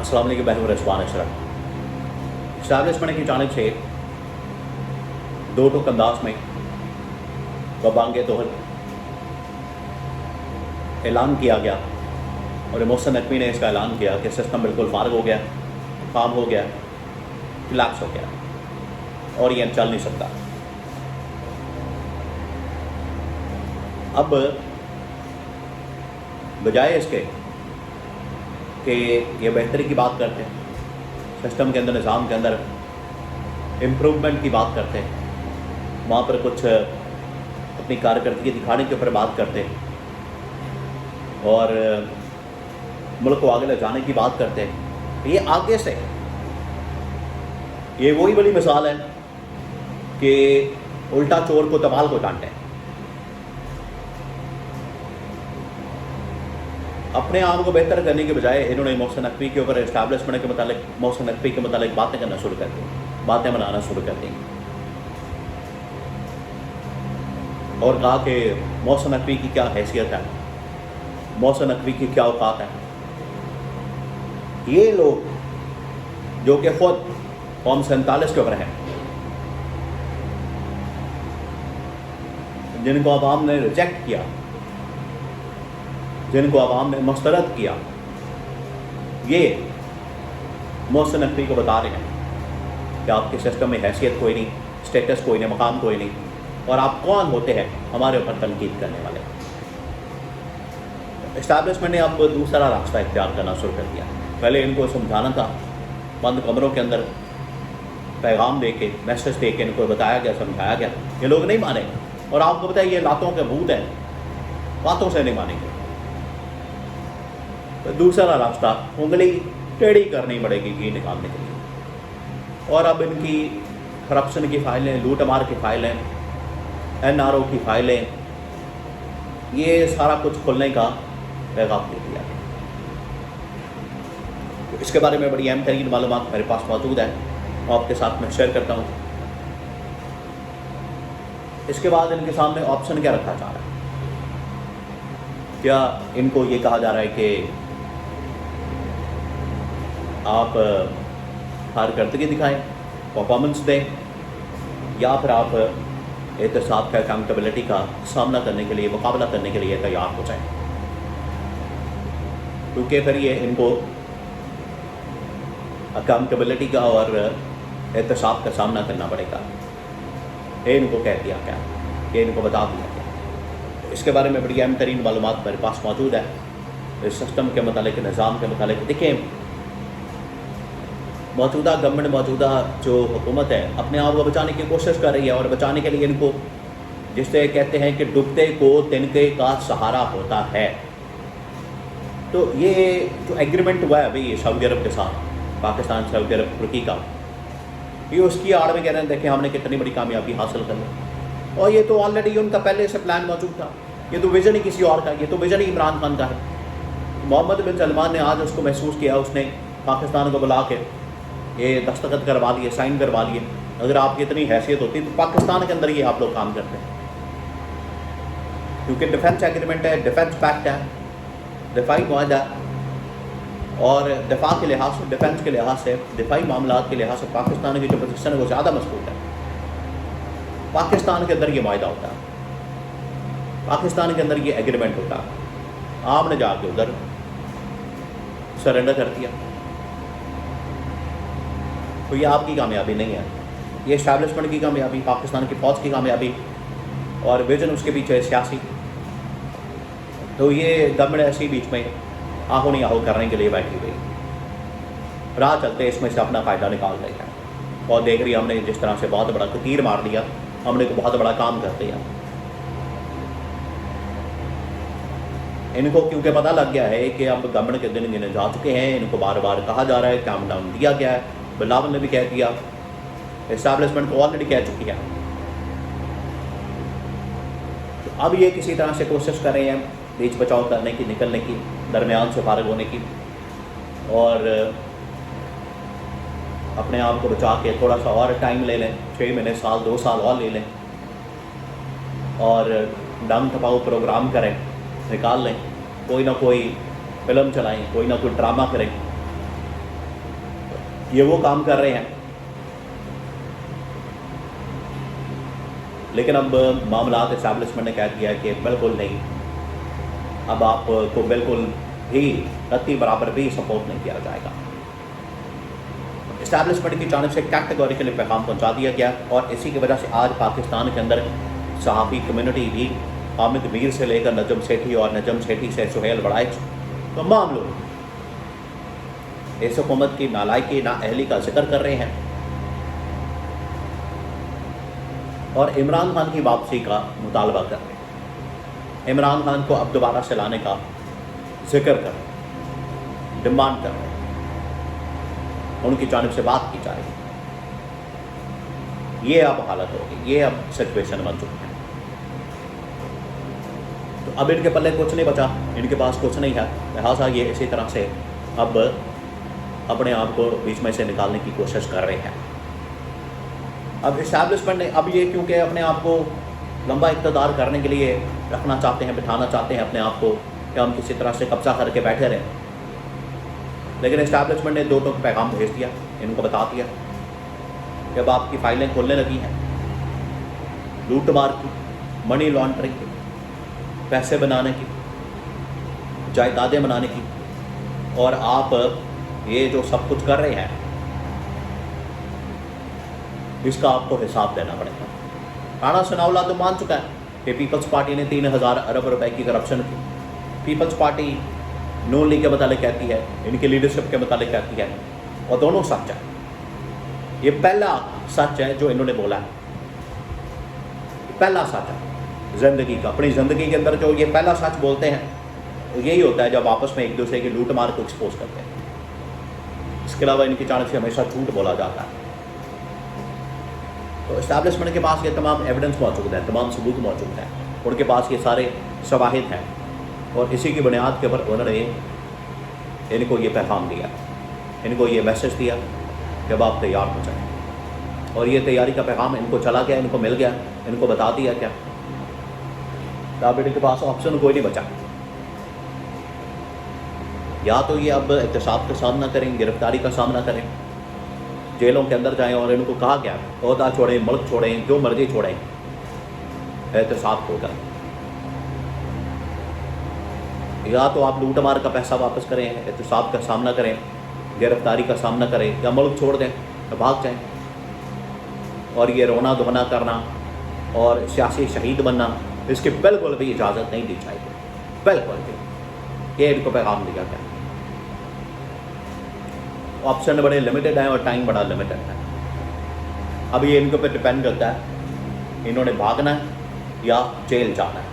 अस्सलाम वालेकुम मैं हूं रिजवान अशरफ। इस्टेब्लिशमेंट की जानिब से दो टुक अंदाज में बबांगे दोहल ऐलान किया गया और मोहसिन नकवी ने इसका ऐलान किया कि सिस्टम बिल्कुल फारग हो गया, काम हो गया, रिलैक्स हो गया और ये चल नहीं सकता। अब बजाय इसके कि ये बेहतरी की बात करते हैं, सिस्टम के अंदर, निज़ाम के अंदर इम्प्रूवमेंट की बात करते हैं, वहाँ पर कुछ अपनी कारकर्दगी दिखाने के ऊपर बात करते हैं और मुल्क को आगे ले जाने की बात करते हैं, ये आगे से ये वही बड़ी मिसाल है कि उल्टा चोर को तमाल को डांटे। अपने आप को बेहतर करने के बजाय इन्होंने मोहसिन नकवी के ऊपर इस्टेब्लिशमेंट के मुतालिक, मोहसिन नकवी के मुतालिक बातें करना शुरू कर दी, बातें बनाना शुरू कर दी और कहा कि मोहसिन नकवी की क्या हैसियत है, मोहसिन नकवी की क्या औकात है। ये लोग जो कि खुद कौम 47 के ऊपर हैं, जिनको आवाम ने रिजेक्ट किया, जिनको आवाम ने मुस्तरद किया, ये मोहसिन नकवी को बता रहे हैं कि आपके सिस्टम में हैसियत कोई नहीं, स्टेटस कोई नहीं, मकाम कोई नहीं, और आप कौन होते हैं हमारे ऊपर तनकीद करने वाले। इस्टेब्लिशमेंट ने अब दूसरा रास्ता इख्तियार करना शुरू कर दिया। पहले इनको समझाना था, बंद कमरों के अंदर पैगाम दे के, मैसेज दे के इनको बताया गया, समझाया गया, ये लोग नहीं माने। और आपको पता है ये लातों के भूत हैं, बातों से नहीं मानेंगे। तो दूसरा रास्ता उंगली टेढ़ी करनी पड़ेगी घी निकालने के लिए। और अब इनकी करप्शन की फाइलें, लूट मार की फाइलें, NRO की फाइलें, ये सारा कुछ खुलने का पैगाम दे दिया। तो इसके बारे में बड़ी अहम तरीन मालूमात मेरे पास मौजूद है, आपके साथ मैं शेयर करता हूँ। इसके बाद इनके सामने ऑप्शन क्या रखा जा रहा है? क्या इनको ये कहा जा रहा है कि आप कारकर्दगी दिखाएं, परफॉर्मेंस दें, या फिर आप एहतसाब का, अकाउंटेबिलिटी का सामना करने के लिए, मुकाबला करने के लिए तैयार हो जाएं, क्योंकि फिर ये इनको अकाउंटेबिलिटी का और एहतसाब का सामना करना पड़ेगा। ये इनको कह दिया गया, ये इनको बता दिया गया। इसके बारे में बड़ी अहम तरीन मालूमात मेरे पास मौजूद है, इस सिस्टम के मुतालिक, निज़ाम के मुतालिक। देखें, मौजूदा गवर्नमेंट, मौजूदा जो हुकूमत है, अपने आप को बचाने की कोशिश कर रही है, और बचाने के लिए इनको, जिससे कहते हैं कि डूबते को तिनके का सहारा होता है। तो ये जो एग्रीमेंट हुआ है अभी सऊदी अरब के साथ, पाकिस्तान, सऊदी अरब, तुर्की का, ये उसकी आड़ में कह रहे हैं देखें हमने कितनी बड़ी कामयाबी हासिल कर ली। और ये तो ऑलरेडी उनका पहले से प्लान मौजूद था, ये तो विज़न ही किसी और का, ये तो विज़न ही इमरान खान का है। मोहम्मद बिन सलमान ने आज उसको महसूस किया, उसने पाकिस्तान को बुला के ये दस्तखत करवा लिए, साइन करवा लिए। अगर आपकी इतनी हैसियत होती तो पाकिस्तान के अंदर ही आप लोग काम करते हैं, क्योंकि डिफेंस एग्रीमेंट है, डिफेंस पैक्ट है, दिफाई मुआहदा, और दिफा के लिहाज से, डिफेंस के लिहाज से, दिफाई मामलात के लिहाज से पाकिस्तान की जो पोजीशन है वो ज़्यादा मजबूत है। पाकिस्तान के अंदर ये मुआहदा होता है, पाकिस्तान के अंदर ये एग्रीमेंट होता है। आपने जाके उधर सरेंडर कर दिया, तो ये आपकी कामयाबी नहीं है, ये इस्टेब्लिशमेंट की कामयाबी, पाकिस्तान की फ़ौज की कामयाबी, और विजन उसके पीछे सियासी। तो ये गवर्नमेंट ऐसी बीच में आहो नहीं आहो करने के लिए बैठी हुई, राह चलते इसमें से अपना फ़ायदा निकाल रही है। और देख रही है हमने जिस तरह से बहुत बड़ा तीर मार दिया, हमने तो बहुत बड़ा काम कर दिया। इनको क्योंकि पता लग गया है कि अब गवर्नमेंट के दिन गिने जा चुके हैं, इनको बार बार कहा जा रहा है, काम डाउन दिया गया है, बिलावल ने भी कह दिया, इस्टेब्लिशमेंट को ऑलरेडी कह चुकी है। तो अब ये किसी तरह से कोशिश कर रहे हैं बीच बचाव करने की, निकलने की, दरमियान से फारिग होने की, और अपने आप को बचा के थोड़ा सा और टाइम ले लें, 6 महीने, साल, 2 साल और ले लें, और दम थपाओ प्रोग्राम करें, निकाल लें, कोई ना कोई फिल्म चलाएं, कोई ना कोई ड्रामा करें, یہ وہ کام کر رہے ہیں، لیکن اب معاملات اسٹیبلشمنٹ نے کہہ دیا ہے کہ بالکل نہیں، اب آپ کو بالکل بھی رتی برابر بھی سپورٹ نہیں کیا جائے گا۔ اسٹیبلشمنٹ کی جانب سے کیٹیگوریکلی پیغام پہنچا دیا گیا، اور اسی کی وجہ سے آج پاکستان کے اندر صحافی کمیونٹی بھی حامد میر سے لے کر نجم سیٹھی اور نجم سیٹھی سے سہیل وڑائچ تمام لوگ اس حکومت کی نالائکی نااہلی کا ذکر کر رہے ہیں اور عمران خان کی واپسی کا مطالبہ کر رہے ہیں، عمران خان کو اب دوبارہ سے لانے کا ذکر کر رہے ہیں، ڈیمانڈ کر رہے ہیں، ان کی جانب سے بات کی جائے گی۔ یہ اب حالت ہوگی، یہ اب سچویشن بن چکی ہے۔ تو اب ان کے پلے کچھ نہیں بچا، ان کے پاس کچھ نہیں ہے، لہٰذا یہ اسی طرح سے اب اپنے آپ کو بیچ میں سے نکالنے کی کوشش کر رہے ہیں۔ اب اسٹیبلشمنٹ نے اب یہ کیونکہ اپنے آپ کو لمبا اقتدار کرنے کے لیے رکھنا چاہتے ہیں، بٹھانا چاہتے ہیں اپنے آپ کو کہ ہم کسی طرح سے قبضہ کر کے بیٹھے رہیں، لیکن اسٹیبلشمنٹ نے دو ٹوک پیغام بھیج دیا، ان کو بتا دیا کہ اب آپ کی فائلیں کھولنے لگی ہیں، لوٹ مار کی، منی لانڈرنگ کی، پیسے بنانے کی، جائیدادیں بنانے کی، اور آپ یہ جو سب کچھ کر رہے ہیں اس کا آپ کو حساب دینا پڑے گا۔ رانا ثناءاللہ تو مان چکا ہے کہ پیپلز پارٹی نے 3000 ارب روپے کی کرپشن کی۔ پیپلز پارٹی نون لیگ کے متعلق کہتی ہے، ان کی لیڈرشپ کے متعلق کہتی ہے، اور دونوں سچ ہے۔ یہ پہلا سچ ہے جو انہوں نے بولا ہے، پہلا سچ ہے زندگی کا، اپنی زندگی کے اندر جو یہ پہلا سچ بولتے ہیں وہ یہی ہوتا ہے جب آپس میں ایک دوسرے کی لوٹ مار کو ایکسپوز کرتے ہیں۔ اس کے علاوہ ان کی جانب سے ہمیشہ جھوٹ بولا جاتا ہے۔ تو اسٹیبلشمنٹ کے پاس یہ تمام ایویڈنس موجود ہے، تمام ثبوت موجود ہے، ان کے پاس یہ سارے شواہد ہیں، اور اسی کی بنیاد کے اوپر انہوں نے ان کو یہ پیغام دیا، ان کو یہ میسج دیا کہ اب آپ تیار ہو جائیں، اور یہ تیاری کا پیغام ان کو چلا گیا، ان کو مل گیا، ان کو بتا دیا کیا، اب ان کے پاس آپشن کوئی نہیں بچا، یا تو یہ اب احتساب کا سامنا کریں، گرفتاری کا سامنا کریں، جیلوں کے اندر جائیں، اور ان کو کہا گیا عہدہ چھوڑیں، ملک چھوڑیں، جو مرضی چھوڑیں، احتساب ہوگا، یا تو آپ لوٹ مار کا پیسہ واپس کریں، احتساب کا سامنا کریں، گرفتاری کا سامنا کریں، یا ملک چھوڑ دیں، یا بھاگ جائیں، اور یہ رونا دھونا کرنا اور سیاسی شہید بننا اس کی بالکل بھی اجازت نہیں دی جائے گی، بالکل بھی۔ یہ ان کو پیغام دیا گیا۔ آپشن بڑے لمیٹڈ ہیں اور ٹائم بڑا لمیٹڈ ہے۔ اب یہ ان کے اوپر ڈپینڈ کرتا ہے انہوں نے بھاگنا ہے یا جیل جانا ہے۔